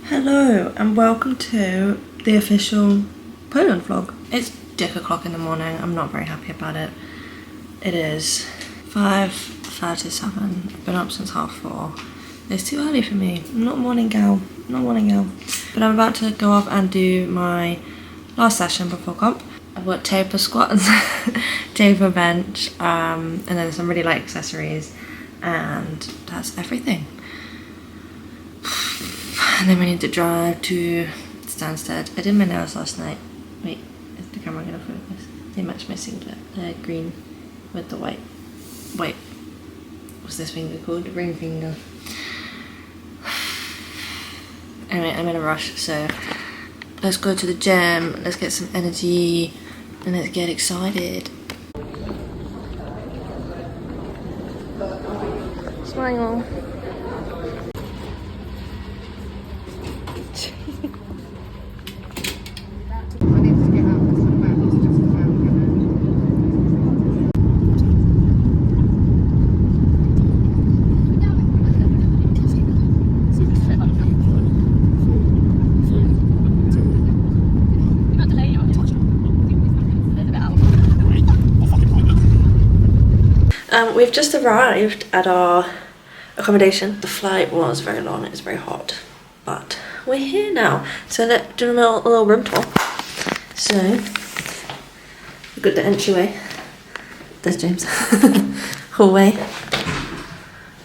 Hello and welcome to the official Poland vlog. It's dick o'clock in the morning. I'm not very happy about it. It is 5:37. I've been up since 4:30. It's too early for me. I'm not a morning gal. But I'm about to go off and do my last session before comp. I've got taper squats, taper bench, and then some really light accessories, and that's everything. And then we need to drive to Stansted. I did my nails last night. Wait, is the camera gonna focus? They match my singlet. The green with the white. Wait, what's this finger called? The ring finger. Anyway, I'm in a rush, so let's go to the gym, let's get some energy, and let's get excited. Smile. We've just arrived at our accommodation. The flight was very long, it was very hot, but we're here now. So let's do a little room tour. So, we've got the entryway. There's James. Hallway.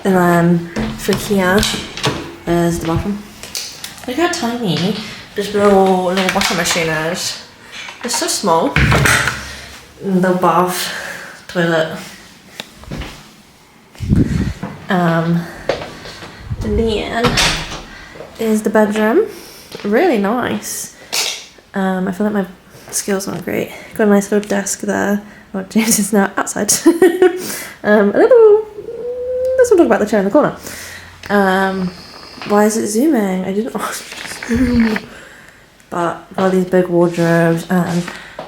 And then for here, there's the bathroom. Look how tiny this little washing machine is. It's so small. And the bath, toilet. And then is the bedroom. Really nice. I feel like my skills aren't great. Got a nice little desk there. Well, James is now outside. Let's not talk about the chair in the corner. Why is it zooming? I didn't ask you to zoom. But all these big wardrobes and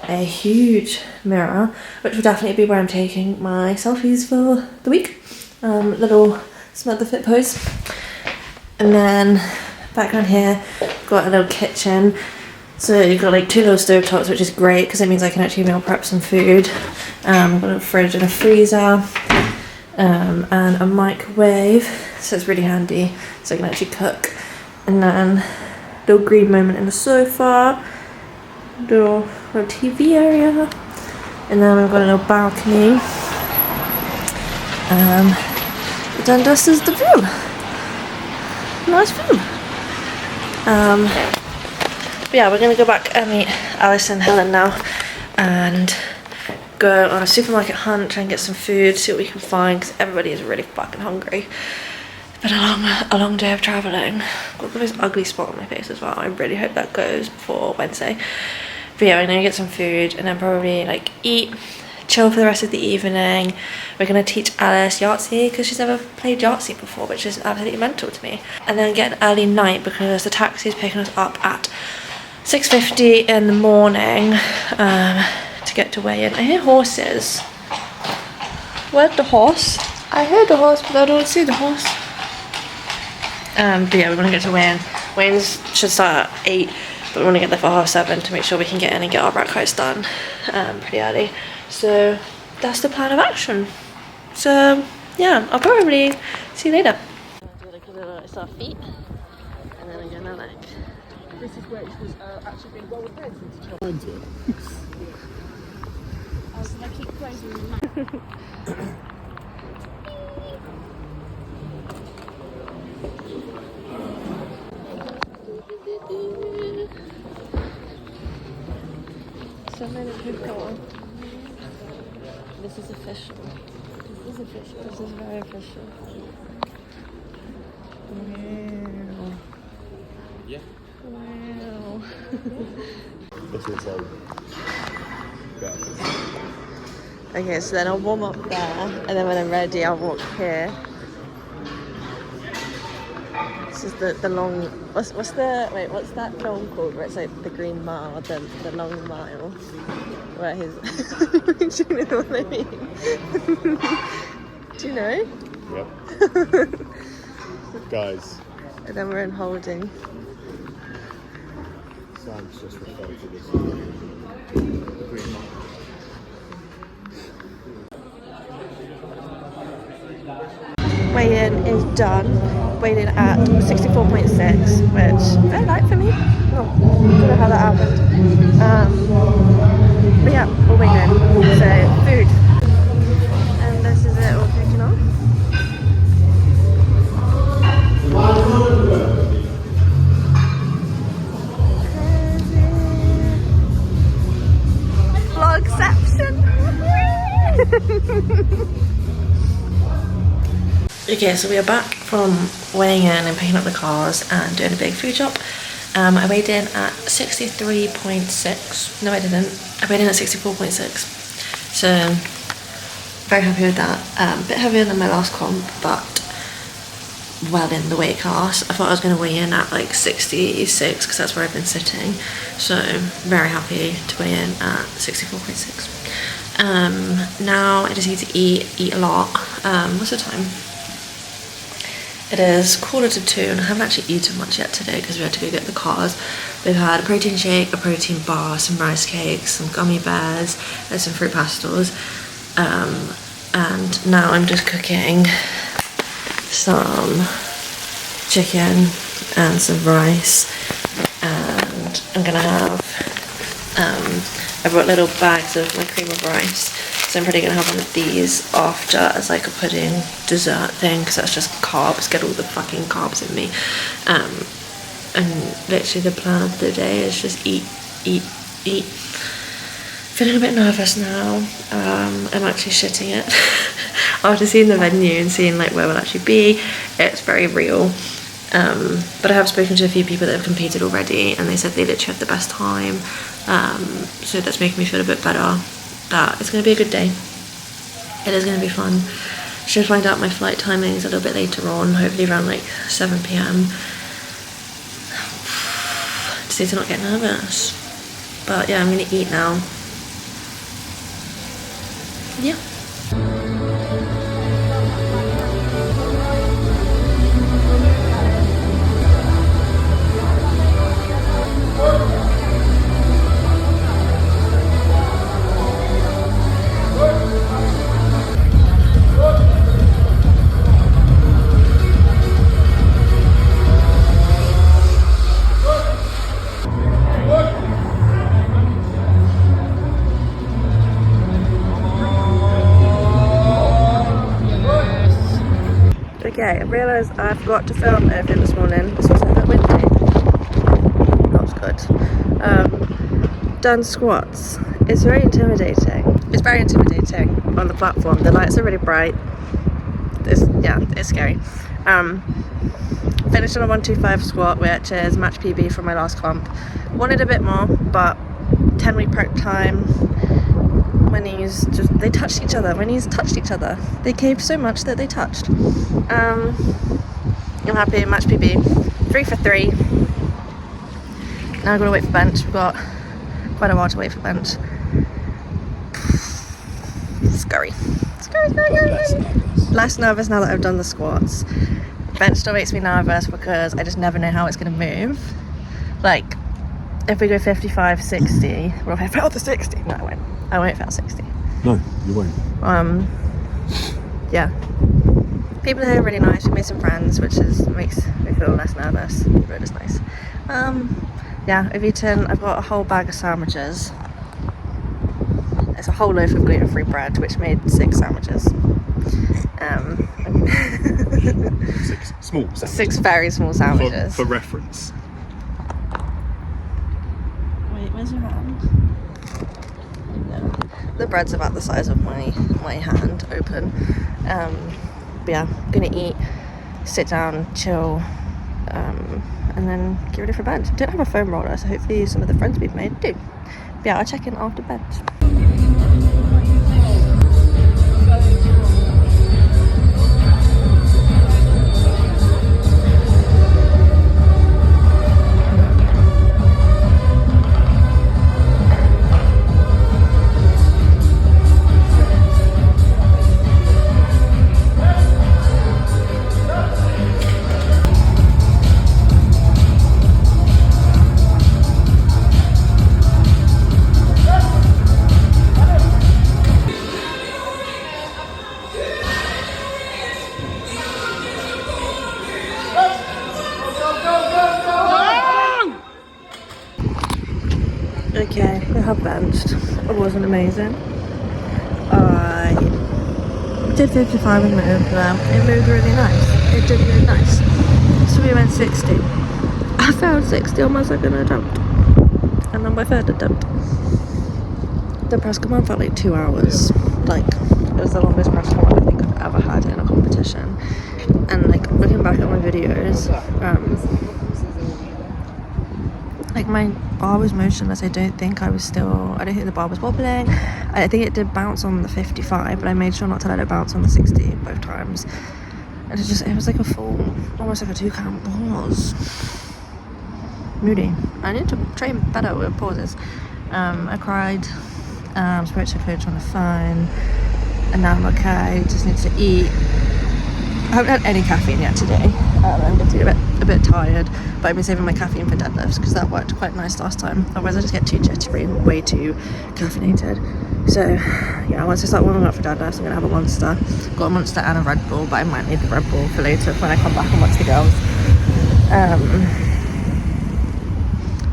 a huge mirror, which will definitely be where I'm taking my selfies for the week. Little Smell the Fit pose. And then background here, got a little kitchen. So you've got like 2 little stove tops, which is great because it means I can actually meal prep some food. I've got a fridge and a freezer, and a microwave, so it's really handy, so I can actually cook. And then little green moment in the sofa, little TV area, and then we've got a little balcony. Then this is the view. Nice view. But yeah, we're gonna go back and meet Alice and Helen now, and go on a supermarket hunt, try and get some food, see what we can find, because everybody is really fucking hungry. It's been a long day of travelling. Got the most ugly spot on my face as well. I really hope that goes before Wednesday. But yeah, we're gonna get some food and then probably like eat, chill for the rest of the evening. We're gonna teach Alice Yahtzee because she's never played Yahtzee before, which is absolutely mental to me. And then get an early night because the taxi is picking us up at 6:50 in the morning to get to weigh in. I hear horses. Where's the horse? I heard the horse, but I don't see the horse. But yeah, we're gonna get to weigh in. Weigh-ins should start at 8, but we want to get there for 7:30 to make sure we can get in and get our breakfast done pretty early. So that's the plan of action. So yeah, I'll probably see you later. Do like a little, it's our feet, and then I'm gonna like. This is where it was actually being well repaired since you tried to it. I was gonna keep closing the mouth. So many people. This is official. This is official. This is very official. Wow. Yeah. Wow. That's what's like. Okay, so then I'll warm up there, and then when I'm ready, I'll walk here. This is the long. What's that film called? Where it's like the Green Mile, the long mile. Where he's. Do you know what I mean? Do you know? Yep. Guys. And then we're in holding. France just refer to this as green light. Weigh-in is done. Weighed in at 64.6, which very light for me. Oh, don't know how that happened. But yeah, all weighed in. So food, and this is it all kicking off. Vlogception. Okay, so we are back from weighing in and picking up the cars and doing a big food shop. I weighed in at 63.6. No, I didn't. I weighed in at 64.6. So, very happy with that. A bit heavier than my last comp, but well in the weight class. I thought I was going to weigh in at like 66 because that's where I've been sitting. So, very happy to weigh in at 64.6. Now I just need to eat a lot. What's the time? It is 1:45 and I haven't actually eaten much yet today because we had to go get the cars. We've had a protein shake, a protein bar, some rice cakes, some gummy bears, and some fruit pastels. And now I'm just cooking some chicken and some rice, and I'm gonna have I brought little bags of my cream of rice, so I'm probably gonna have one of these after as like a pudding dessert thing, because that's just carbs, get all the fucking carbs in me. And literally the plan of the day is just eat. Feeling a bit nervous now. I'm actually shitting it. After seeing the venue and seeing like where we'll actually be, it's very real. But I have spoken to a few people that have competed already and they said they literally had the best time. So that's making me feel a bit better that it's going to be a good day. It is going to be fun. Should find out my flight timings a little bit later on, hopefully around like 7 PM. Just need to not get nervous. But yeah, I'm going to eat now. Yeah. Okay, I realised I forgot to film everything this morning. This was a bit windy. That was good. Done squats. It's very intimidating. It's very intimidating on the platform. The lights are really bright. It's scary. Finished on a 125 squat, which is match PB from my last comp. Wanted a bit more, but 10-week prep time. My knees they touched each other. My knees touched each other. They caved so much that they touched. I'm happy. Match PB, 3 for 3. Now I've got to wait for bench. We've got quite a while to wait for bench. Scary. Less nervous now that I've done the squats. Bench still makes me nervous because I just never know how it's going to move. Like, if we go 55, 60, well, if I fail the 60, no, I won't. I won't fail 60. No, you won't. Yeah. People here are really nice. We made some friends, which makes me feel less nervous. But it's nice. Yeah, I've eaten. I've got a whole bag of sandwiches. It's a whole loaf of gluten-free bread, which made 6 sandwiches. 6 small sandwiches. 6 very small sandwiches. For reference. Wait, where's your hand? No. The bread's about the size of my hand, open. But yeah, I'm gonna eat, sit down, chill, and then get ready for bed. I don't have a foam roller, so hopefully some of the friends we've made do. But yeah, I'll check in after bed. have benched. It wasn't amazing. I did 55 with my own plan. It moved really nice. It did move nice. So we went 60. I found 60 on my second attempt. And on my third attempt. The press command felt like 2 hours. Like, it was the longest press command I think I've ever had in a competition. And like, looking back at my videos, like my bar was motionless. I don't think the bar was wobbling. I think it did bounce on the 55, but I made sure not to let it bounce on the 60 both times. And it was like a full, almost like a 2 count pause. Moody. I need to train better with pauses. I cried, spoke to a coach on the phone, and now I'm okay, just need to eat. I haven't had any caffeine yet today. I'm getting a bit tired, but I've been saving my caffeine for deadlifts because that worked quite nice last time. Otherwise I just get too jittery and way too caffeinated. So yeah, once I start warming up for deadlifts, I'm gonna have a Monster. Got a Monster and a Red Bull, but I might need the Red Bull for later when I come back and watch the girls.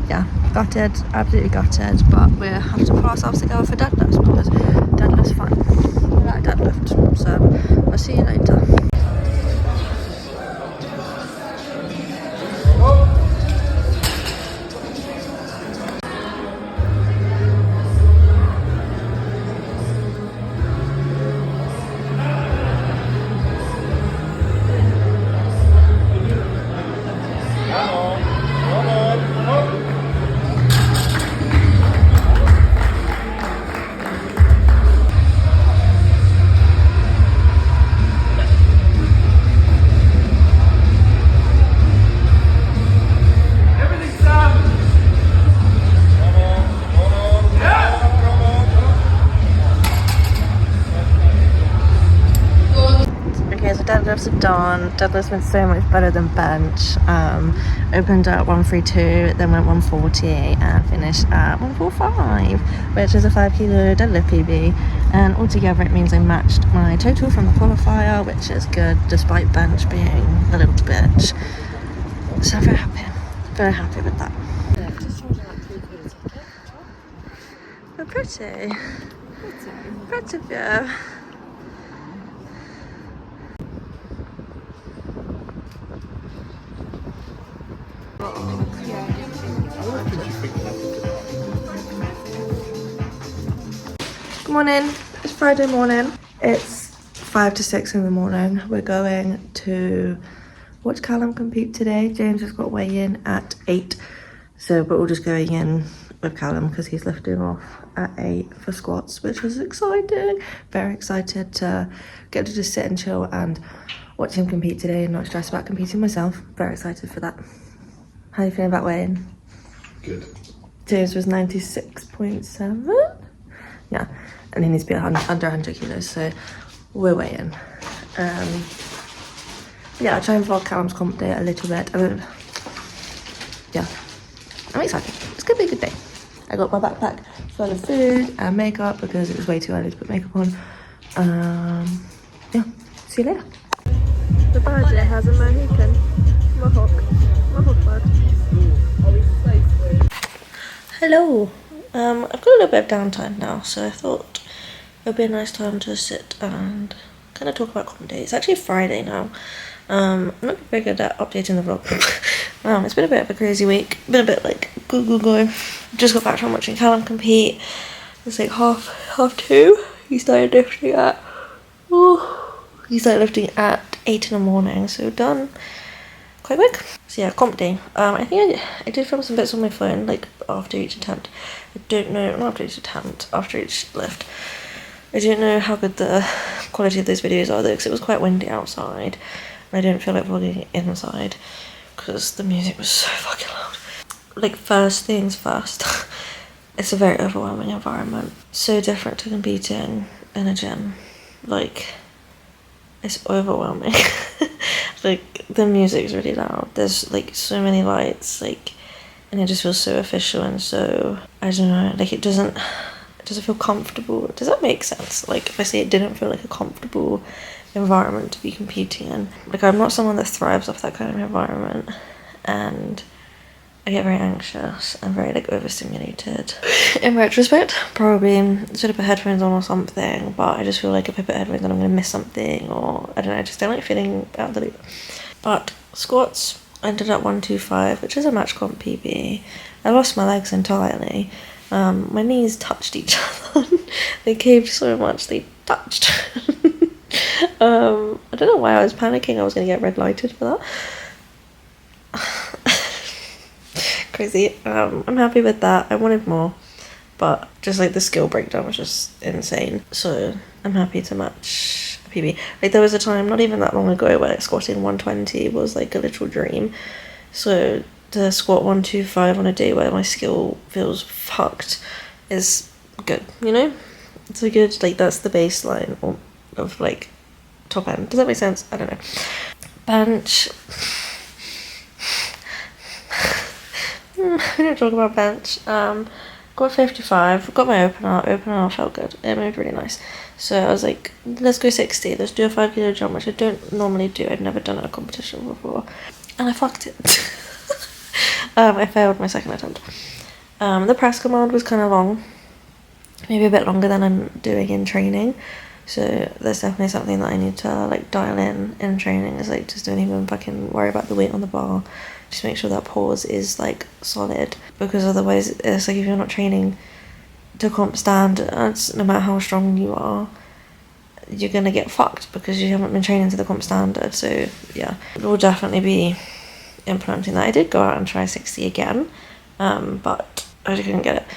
Yeah, gutted, absolutely gutted, but we have to put ourselves together for deadlifts because deadlift's fun. I like deadlift, so I'll see you later. Deadlifts are done. Deadlifts went so much better than bench. Opened at 132, then went 140 and finished at 145, which is a 5 kilo deadlift PB. And altogether it means I matched my total from the qualifier, which is good despite bench being a little bitch. So I'm very happy with that. They're pretty. Pretty of you. Good morning, it's Friday morning. It's 5 to 6 in the morning. We're going to watch Callum compete today. James has got weigh in at 8. So we're all just going in with Callum because he's lifting off at 8 for squats, which is exciting. Very excited to get to just sit and chill and watch him compete today and not stress about competing myself. Very excited for that. How are you feeling about weighing? Good. James was 96.7. Yeah, and he needs to be under 100 kilos, so we're weighing. Yeah, I'll try and vlog Callum's comp day a little bit. Yeah, I'm excited. It's gonna be a good day. I got my backpack full of food and makeup because it was way too early to put makeup on. Yeah, see you later. The badger has a Mohican. Mohawk bird. Hello. I've got a little bit of downtime now, so I thought it would be a nice time to sit and kind of talk about comp day. It's actually Friday now. I'm not very good at updating the vlog. It's been a bit of a crazy week. Been a bit like go. Just got back from watching Callum compete. It's like half 2. He started lifting at 8 in the morning, so done quite quick. So yeah, comp day. I think I did film some bits on my phone, like after each attempt. I don't know, not after each attempt, after each lift. I don't know how good the quality of those videos are though, because it was quite windy outside. And I didn't feel like vlogging inside, because the music was so fucking loud. Like, first things first, it's a very overwhelming environment. So different to competing in a gym. Like, it's overwhelming. Like, the music's really loud. There's like so many lights, like, and it just feels so official and so, I don't know, like it doesn't feel comfortable. Does that make sense? Like, if I say it didn't feel like a comfortable environment to be competing in. Like, I'm not someone that thrives off that kind of environment, and I get very anxious and very like overstimulated. In retrospect, probably should have put headphones on or something, but I just feel like if I put headphones on I'm going to miss something, or I don't know, I just don't like feeling out of the loop. But squats, I ended up 125, which is a match comp PB. I lost my legs entirely. My knees touched each other. They caved so much, they touched. I don't know why I was panicking. I was going to get red lighted for that. Crazy. I'm happy with that. I wanted more, but just like the skill breakdown was just insane. So I'm happy to match a PB. Like there was a time not even that long ago where squatting 120 was like a literal dream. So to squat 125 on a day where my skill feels fucked is good, you know? It's a good, like that's the baseline of like top end. Does that make sense? I don't know. Bench. We don't talk about bench. Got 55, got my opener felt good, it moved really nice. So I was like, let's go 60, let's do a 5 kilo jump, which I don't normally do. I'd never done it at a competition before, and I fucked it. I failed my second attempt. The press command was kind of long, maybe a bit longer than I'm doing in training, so there's definitely something that I need to like dial in training, is like just don't even fucking worry about the weight on the bar. Just make sure that pause is like solid, because otherwise it's like if you're not training to comp standards, no matter how strong you are, you're gonna get fucked because you haven't been training to the comp standard. So yeah, we'll definitely be implementing that. I did go out and try 60 again, but I just couldn't get it.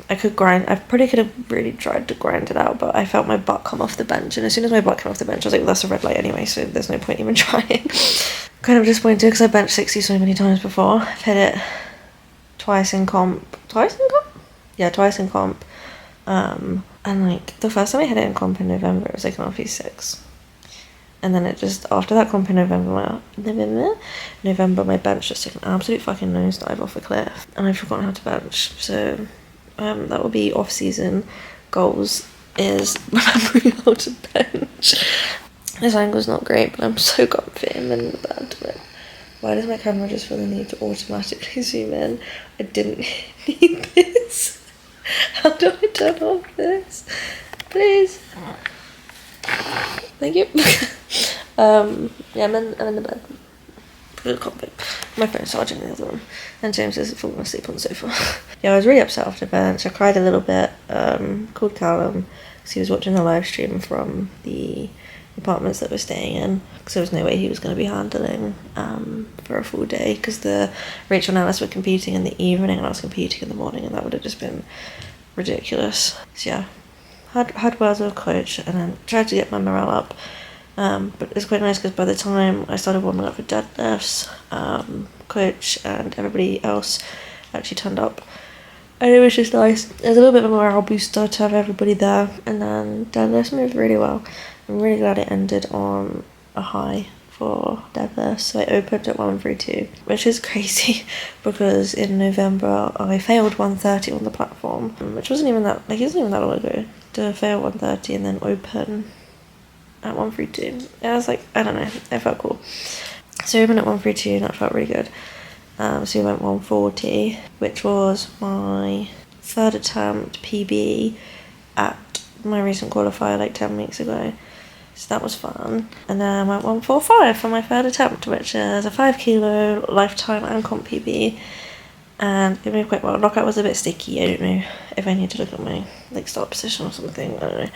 I could grind. I probably could have really tried to grind it out, but I felt my butt come off the bench, and as soon as my butt came off the bench I was like, well, that's a red light anyway, so there's no point even trying. Kind of disappointed because I benched 60 so many times before. I've hit it twice in comp. Yeah, twice in comp. And like the first time I hit it in comp in November, it was like an RP6. And then it just, after that comp in November, my bench just took an absolute fucking nosedive off a cliff. And I've forgotten how to bench. So that will be off-season goals, is remembering how to bench. This angle's not great, but I'm so comfy. I'm in the bed. But why does my camera just feel the need to automatically zoom in? I didn't need this. How do I turn off this? Please. Thank you. Yeah, I'm in the bed. Good comfy. My phone's charging in the other room, and James is falling asleep on the sofa. Yeah, I was really upset after bench. I cried a little bit. Called Callum because he was watching the live stream from the apartments that we're staying in, because there was no way he was going to be handling for a full day, because Rachel and Alice were competing in the evening and I was competing in the morning, and that would have just been ridiculous. So yeah, had words with a coach and then tried to get my morale up, but it's quite nice because by the time I started warming up for deadlifts, coach and everybody else actually turned up, and it was just nice. There's a little bit of a morale booster to have everybody there, and then deadlifts moved really well. I'm really glad it ended on a high for deadlifts. So I opened at 132, which is crazy because in November I failed 130 on the platform, which wasn't even that long ago to fail 130 and then open at 132. I was like, I don't know, it felt cool. So I opened at 132 and that felt really good. So we went 140, which was my third attempt PB at my recent qualifier like 10 weeks ago. So that was fun. And then I went 145 for my third attempt, which is a 5 kilo lifetime and comp PB. And it moved quite well. Knockout was a bit sticky. I don't know if I need to look at my like start position or something. I don't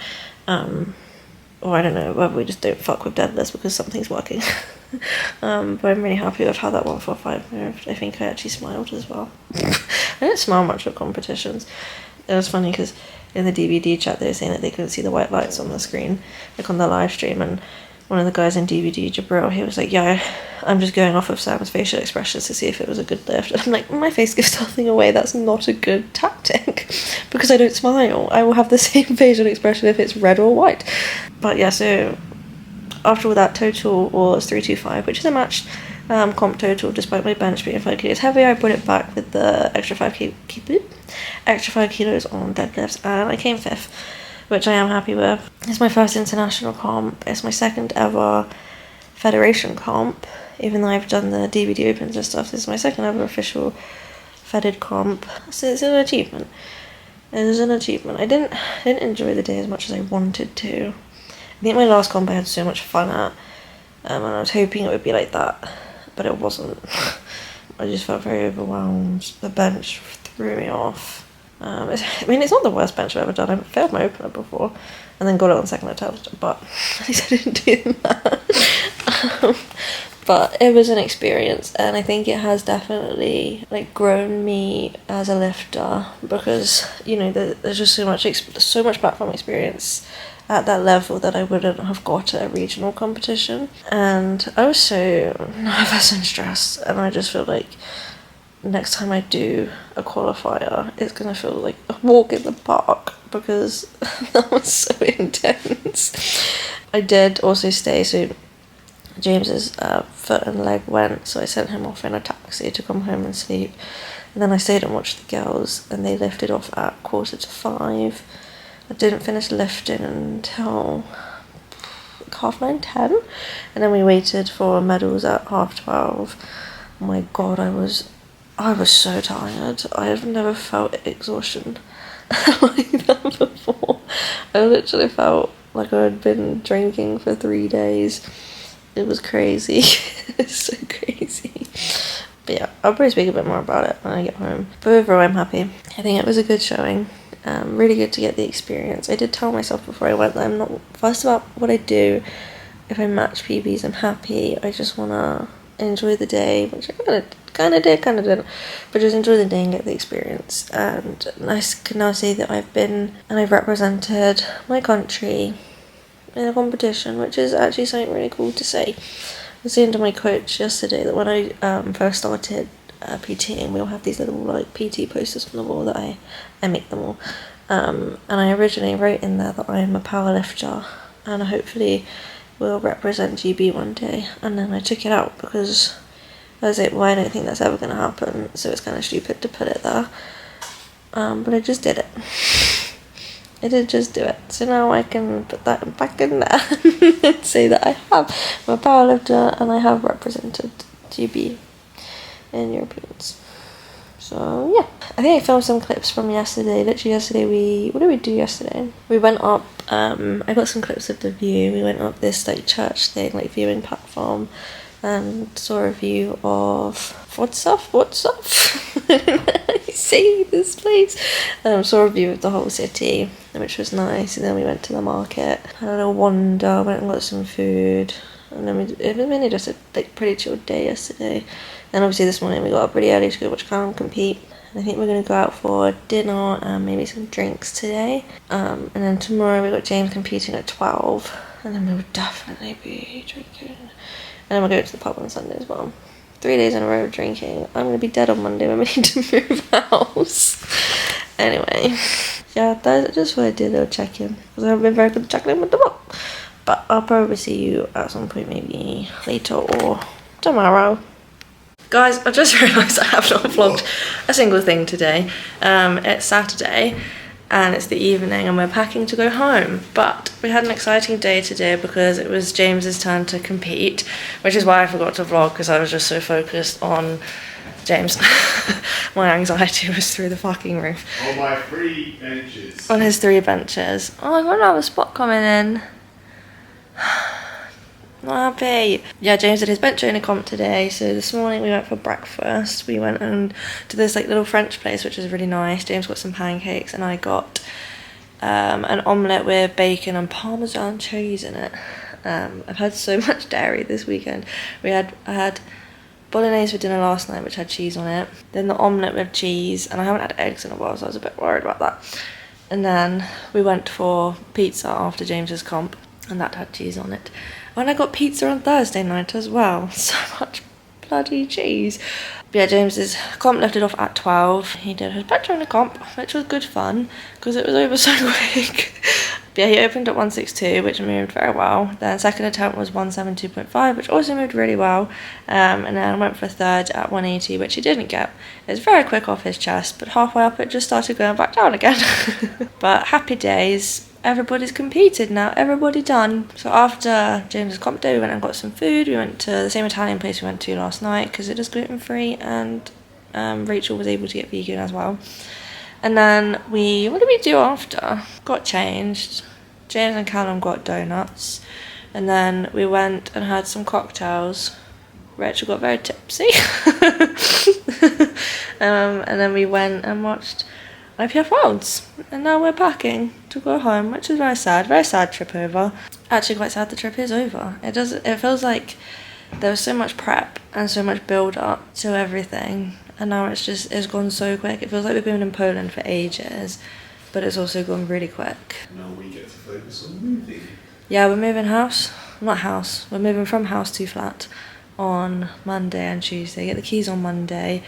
know. Or I don't know whether we just don't fuck with deadlifts because something's working. But I'm really happy with how that 145 moved. I think I actually smiled as well. I don't smile much at competitions. It was funny because in the DVD chat they were saying that they couldn't see the white lights on the screen, like on the live stream, and one of the guys in DVD, Jabril, he was like, yeah, I'm just going off of Sam's facial expressions to see if it was a good lift. And I'm like, my face gives nothing away, that's not a good tactic, because I don't smile. I will have the same facial expression if it's red or white. But yeah, so after all that, total was 325, which is a matched comp total, despite my bench being 5 kilos heavier. I brought it back with the extra 5 kilos on deadlifts, and I came 5th, which I am happy with. It's my first international comp. It's my second ever federation comp. even though I've done the DVD opens and stuff, this is my second ever official feathered comp, so it's an achievement. It is an achievement. I didn't enjoy the day as much as I wanted to. I think my last comp I had so much fun at, and I was hoping it would be like that, but it wasn't. I just felt very overwhelmed. The bench threw me off. I mean, it's not the worst bench I've ever done. I've failed my opener before and then got it on second attempt, but at least I didn't do that. But it was an experience, and I think it has definitely like grown me as a lifter, because you know there's just so much platform experience at that level that I wouldn't have got at a regional competition. And I was so nervous and stressed, and I just feel like next time I do a qualifier, it's gonna feel like a walk in the park, because that was so intense. I did also stay, so James's foot and leg went, so I sent him off in a taxi to come home and sleep, and then I stayed and watched the girls, and they lifted off at 4:45. I didn't finish lifting until 9:30, 10, and then we waited for medals at 12:30. Oh my god, I was so tired. I have never felt exhaustion like that before. I literally felt like I had been drinking for 3 days. It was crazy. It's so crazy. But yeah, I'll probably speak a bit more about it when I get home. But overall, I'm happy. I think it was a good showing. Really good to get the experience. I did tell myself before I went that I'm not fussed about what I do. If I match PBs, I'm happy. I just want to enjoy the day, which I kind of didn't. But just enjoy the day and get the experience. And I can now say that I've represented my country in a competition, which is actually something really cool to say. I was saying to my coach yesterday that when I first started PTing, we all have these little like PT posters on the wall that I make them all, and I originally wrote in there that I am a power lifter and hopefully will represent GB one day, and then I took it out because I was like, well, I don't think that's ever going to happen, so it's kind of stupid to put it there, but I just did it. I did just do it, so now I can put that back in there and say that I'm a powerlifter and I have represented GB in Europeans. So yeah, I think I filmed some clips from yesterday. Literally yesterday, what did we do yesterday? We went up, I got some clips of the view. We went up this like church thing, like viewing platform, and saw a view of what's up I say this place. Saw a view of the whole city, which was nice, and then we went to the market, had a little wander, went and got some food, and then it was really just a like pretty chilled day yesterday. And obviously this morning we got up pretty early to go watch Callum compete. I think we're going to go out for dinner and maybe some drinks today, and then tomorrow we got James competing at 12, and then we will definitely be drinking. And then we'll go to the pub on Sunday as well. 3 days in a row of drinking. I'm going to be dead on Monday when we need to move house. Anyway, yeah, that's just what I did, a little check-in. Because I haven't been very good at checking in with the book. But I'll probably see you at some point, maybe later or tomorrow. Guys, I just realised I have not vlogged a single thing today. It's Saturday and it's the evening and we're packing to go home, but we had an exciting day today because it was James's turn to compete, which is why I forgot to vlog, because I was just so focused on James. My anxiety was through the fucking roof. On my 3 benches. On his 3 benches. Oh, I got another spot coming in. Not happy. Yeah, James did his bench owner comp today, so this morning we went for breakfast. We went to this like little French place, which is really nice. James got some pancakes and I got an omelette with bacon and Parmesan cheese in it. I've had so much dairy this weekend. I had bolognese for dinner last night, which had cheese on it. Then the omelette with cheese, and I haven't had eggs in a while, so I was a bit worried about that. And then we went for pizza after James's comp, and that had cheese on it. And I got pizza on Thursday night as well. So much bloody cheese. But yeah, James's comp left it off at 12. He did his bench on the comp, which was good fun because it was over so quick. But yeah, he opened at 162, which moved very well. Then second attempt was 172.5, which also moved really well. And then I went for third at 180, which he didn't get. It was very quick off his chest, but halfway up it just started going back down again. But happy days. everybody's competed now, everybody done. So after James's comp day, we went and got some food. We went to the same Italian place we went to last night because it is gluten-free, and Rachel was able to get vegan as well. And then what did we do after? Got changed. James and Callum got donuts, and then we went and had some cocktails. Rachel got very tipsy. And then we went and watched IPF Worlds, and now we're packing to go home, which is very sad trip over. Actually quite sad the trip is over. It feels like there was so much prep and so much build up to everything, and now it's gone so quick. It feels like we've been in Poland for ages, but it's also gone really quick. Now we get to focus on moving. Yeah, we're moving we're moving from house to flat on Monday and Tuesday. Get the keys on Monday.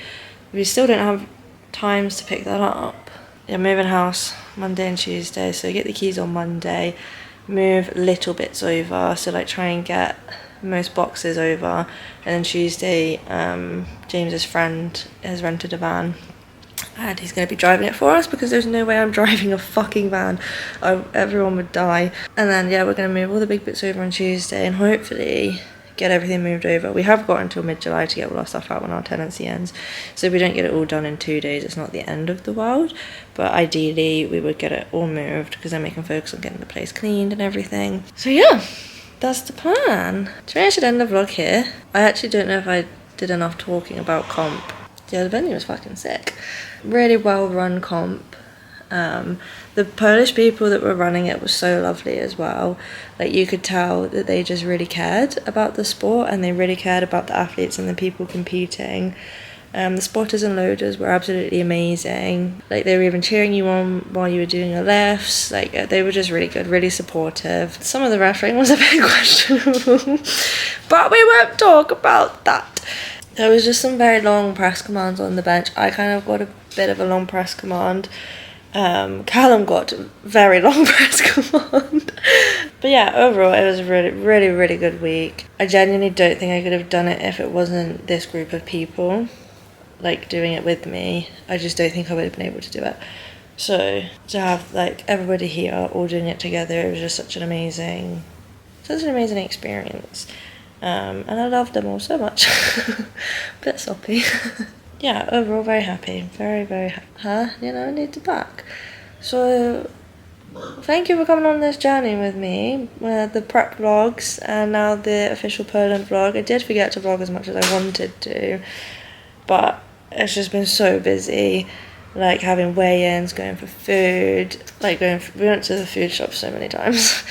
We still don't have times to pick that up. Yeah, moving house Monday and Tuesday, so get the keys on Monday, move little bits over, so like try and get most boxes over, and then Tuesday James's friend has rented a van and he's going to be driving it for us because there's no way I'm driving a fucking van. Everyone would die. And then yeah, we're going to move all the big bits over on Tuesday and hopefully get everything moved over. We have got until mid-July to get all our stuff out when our tenancy ends, so if we don't get it all done in 2 days, it's not the end of the world, but ideally we would get it all moved because then we can focus on getting the place cleaned and everything. So yeah, that's the plan. So I should end the vlog here. I actually don't know if I did enough talking about comp. Yeah, the venue was fucking sick. Really well run comp. The Polish people that were running it was so lovely as well. Like, you could tell that they just really cared about the sport, and they really cared about the athletes and the people competing. The spotters and loaders were absolutely amazing. Like, they were even cheering you on while you were doing your lifts. Like, they were just really good, really supportive. Some of the refereeing was a bit questionable, but we won't talk about that. There was just some very long press commands on the bench. I kind of got a bit of a long press command. Callum got a very long press command. But yeah, overall it was a really, really, really good week. I genuinely don't think I could have done it if it wasn't this group of people, like, doing it with me. I just don't think I would have been able to do it. So to have like everybody here all doing it together, it was just such an amazing experience. And I loved them all so much. Bit soppy. Yeah, overall very happy. Very, very happy. I need to pack. So thank you for coming on this journey with me. The prep vlogs and now the official Poland vlog. I did forget to vlog as much as I wanted to, but it's just been so busy. Like, having weigh-ins, going for food, we went to the food shop so many times.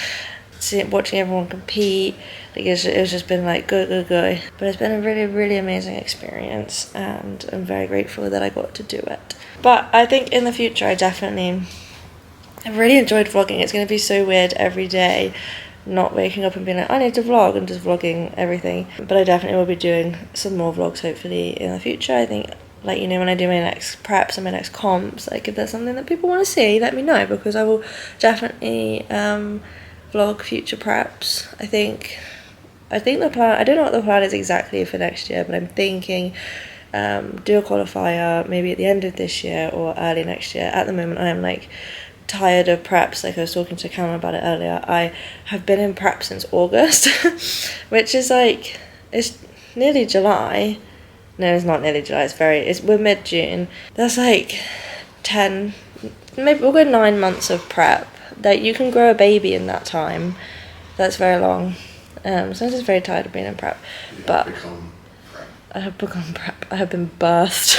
Watching everyone compete. Like, it's just been like go. But it's been a really, really amazing experience, and I'm very grateful that I got to do it. But I think in the future I've really enjoyed vlogging. It's going to be so weird every day not waking up and being like, I need to vlog, and just vlogging everything. But I definitely will be doing some more vlogs hopefully in the future. I think, like, when I do my next preps and my next comps, like, if there's something that people want to see, let me know, because I will definitely vlog future preps. I think the plan, I don't know what the plan is exactly for next year, but I'm thinking do a qualifier maybe at the end of this year or early next year. At the moment I am like tired of preps. Like, I was talking to Cameron about it earlier. I have been in prep since August, which is like, it's nearly July. No, it's not nearly July, we're mid-June. That's like 10, maybe we'll go 9 months of prep. That you can grow a baby in that time. That's very long. So I'm just very tired of being in prep. But I have become prep. I have been birthed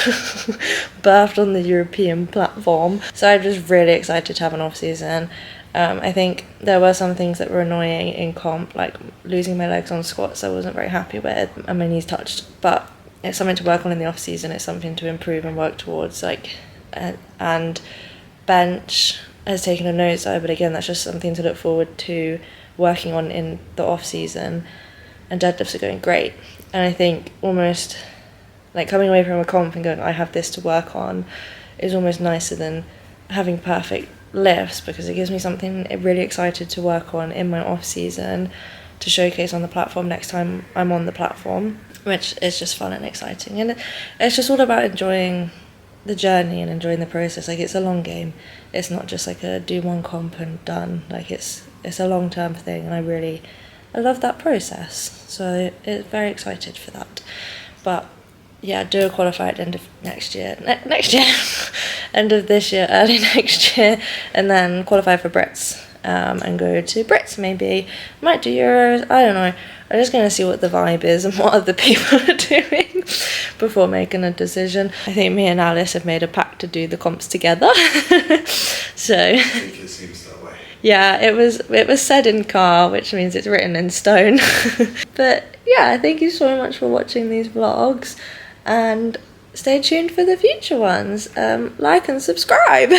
on the European platform. So I'm just really excited to have an off season. I think there were some things that were annoying in comp, like losing my legs on squats. I wasn't very happy with, and my knees touched. But it's something to work on in the off season. It's something to improve and work towards. And bench has taken a nosedive, but again, that's just something to look forward to working on in the off season. And deadlifts are going great, and I think almost like coming away from a comp and going, I have this to work on, is almost nicer than having perfect lifts, because it gives me something really excited to work on in my off season to showcase on the platform next time I'm on the platform, which is just fun and exciting. And it's just all about enjoying the journey and enjoying the process. Like, it's a long game. It's not just like a do one comp and done. Like, it's a long-term thing, and I love that process. So it's very excited for that. But yeah, do a qualifier at the end of next year, end of this year, early next year, and then qualify for Brits, and go to Brits maybe. Might do Euros, I don't know. I'm just going to see what the vibe is and what other people are doing before making a decision. I think me and Alice have made a pact to do the comps together. So I think it seems that way. yeah, it was said in car, which means it's written in stone. But yeah, thank you so much for watching these vlogs, and stay tuned for the future ones. Like and subscribe.